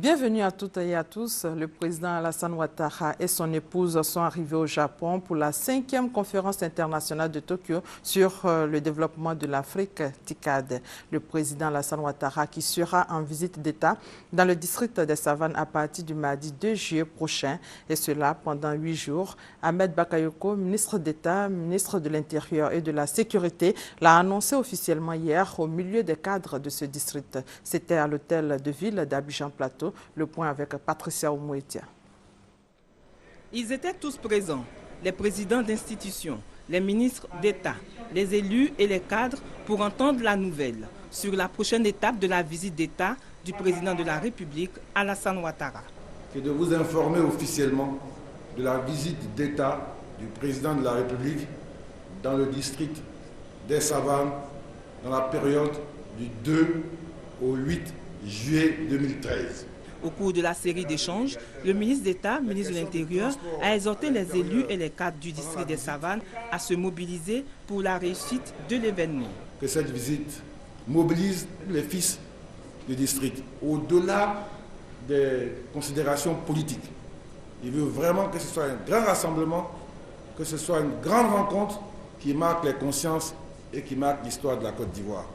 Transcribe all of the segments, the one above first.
Bienvenue à toutes et à tous. Le président Alassane Ouattara et son épouse sont arrivés au Japon pour la 5e conférence internationale de Tokyo sur le développement de l'Afrique, TICAD. Le président Alassane Ouattara qui sera en visite d'État dans le district des Savanes à partir du mardi 2 juillet prochain, et cela pendant 8 jours. Ahmed Bakayoko, ministre d'État, ministre de l'Intérieur et de la Sécurité, l'a annoncé officiellement hier au milieu des cadres de ce district. C'était à l'hôtel de ville d'Abidjan-Plateau. Le point avec Patricia Oumouetia. Ils étaient tous présents, les présidents d'institutions, les ministres d'État, les élus et les cadres pour entendre la nouvelle sur la prochaine étape de la visite d'État du président de la République, Alassane Ouattara. Que de vous informer officiellement de la visite d'État du président de la République dans le district des Savanes dans la période du 2 au 8 juillet 2013. Au cours de la série d'échanges, le ministre d'État, ministre de l'Intérieur, a exhorté les élus et les cadres du district des Savanes à se mobiliser pour la réussite de l'événement. Que cette visite mobilise les fils du district au-delà des considérations politiques. Il veut vraiment que ce soit un grand rassemblement, que ce soit une grande rencontre qui marque les consciences et qui marque l'histoire de la Côte d'Ivoire.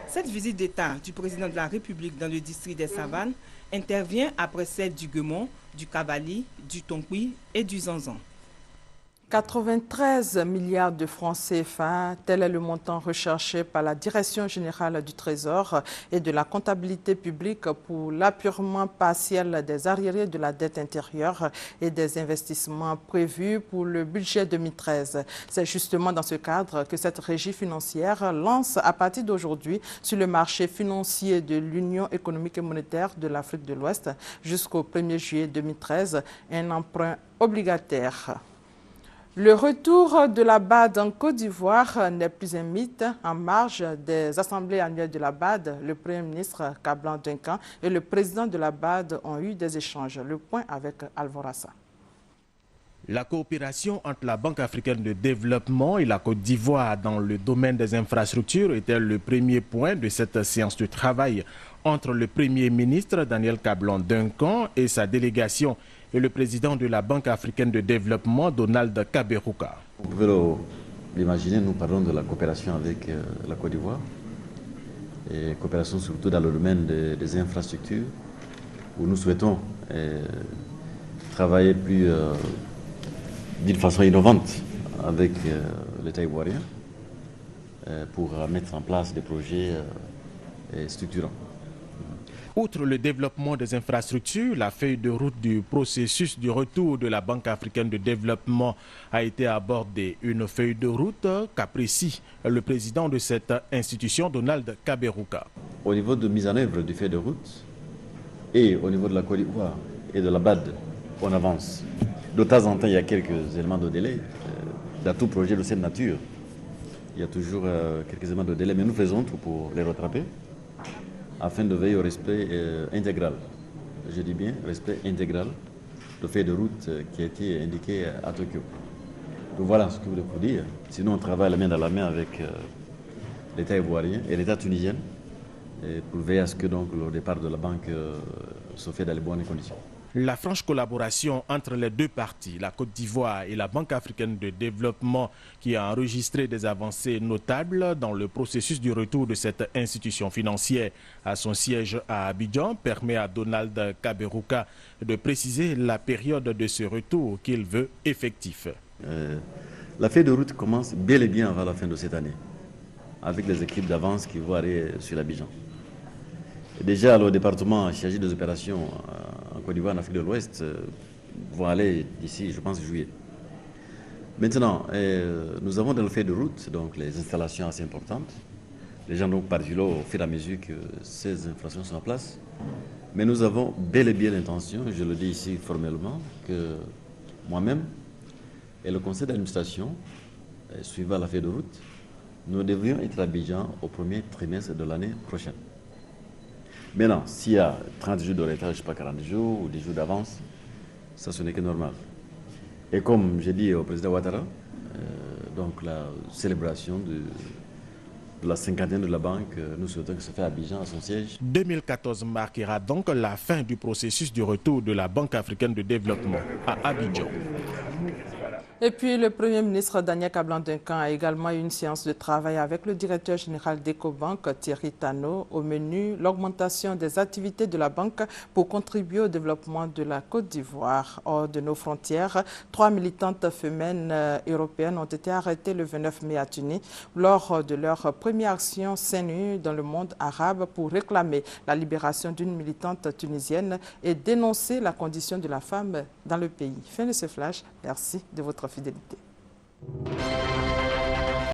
Cette visite d'État du président de la République dans le district des Savanes intervient après celle du Guemon, du Kabali, du Tonkui et du Zanzan. 93 milliards de francs CFA, tel est le montant recherché par la Direction générale du Trésor et de la comptabilité publique pour l'appurement partiel des arriérés de la dette intérieure et des investissements prévus pour le budget 2013. C'est justement dans ce cadre que cette régie financière lance à partir d'aujourd'hui sur le marché financier de l'Union économique et monétaire de l'Afrique de l'Ouest jusqu'au 1er juillet 2013 un emprunt obligataire. Le retour de la BAD en Côte d'Ivoire n'est plus un mythe. En marge des assemblées annuelles de la BAD, le Premier ministre Kablan Duncan et le président de la BAD ont eu des échanges. Le point avec Alvorassa. La coopération entre la Banque africaine de développement et la Côte d'Ivoire dans le domaine des infrastructures était le premier point de cette séance de travail entre le Premier ministre Daniel Kablan Duncan et sa délégation et le président de la Banque africaine de développement, Donald Kaberuka. Vous pouvez l'imaginer, nous parlons de la coopération avec la Côte d'Ivoire, et coopération surtout dans le domaine des infrastructures, où nous souhaitons travailler d'une façon innovante avec l'État ivoirien pour mettre en place des projets structurants. Outre le développement des infrastructures, la feuille de route du processus du retour de la Banque africaine de développement a été abordée. Une feuille de route qu'apprécie le président de cette institution, Donald Kaberuka. Au niveau de mise en œuvre du feuille de route et au niveau de la Côte d'Ivoire et de la BAD, on avance. De temps en temps, il y a quelques éléments de délai. Dans tout projet de cette nature, il y a toujours quelques éléments de délai, mais nous faisons tout pour les rattraper, afin de veiller au respect intégral. Je dis bien respect intégral de feuille de route qui a été indiqué à Tokyo. Donc voilà ce que je voulais vous dire. Sinon, on travaille la main dans la main avec l'État ivoirien et l'État tunisien pour veiller à ce que donc, le départ de la banque se fait dans les bonnes conditions. La franche collaboration entre les deux parties, la Côte d'Ivoire et la Banque africaine de développement, qui a enregistré des avancées notables dans le processus du retour de cette institution financière à son siège à Abidjan, permet à Donald Kaberuka de préciser la période de ce retour qu'il veut effectif. La feuille de route commence bel et bien avant la fin de cette année, avec les équipes d'avance qui vont aller sur l'Abidjan. Déjà, le département chargé des opérations en Côte d'Ivoire, en Afrique de l'Ouest, vont aller d'ici, je pense, juillet. Maintenant, nous avons dans le feuille de route donc, les installations assez importantes. Les gens donc partent là au fur et à mesure que ces infrastructures sont en place. Mais nous avons bel et bien l'intention, je le dis ici formellement, que moi-même et le conseil d'administration, suivant la feuille de route, nous devrions être à Abidjan au premier trimestre de l'année prochaine. Maintenant, s'il y a 30 jours de retard, je ne sais pas, 40 jours ou 10 jours d'avance, ça ce n'est que normal. Et comme j'ai dit au président Ouattara, donc la célébration de la cinquantaine de la banque, nous souhaitons que ça fait Abidjan à son siège. 2014 marquera donc la fin du processus du retour de la Banque africaine de développement à Abidjan. Et puis le Premier ministre Daniel Kablan-Duncan a également eu une séance de travail avec le directeur général d'Ecobank, Thierry Tano. Au menu, l'augmentation des activités de la banque pour contribuer au développement de la Côte d'Ivoire. Hors de nos frontières, 3 militantes femelles européennes ont été arrêtées le 29 mai à Tunis lors de leur première action seins nus dans le monde arabe pour réclamer la libération d'une militante tunisienne et dénoncer la condition de la femme dans le pays. Fin de ce flash. Merci de votre fidélité.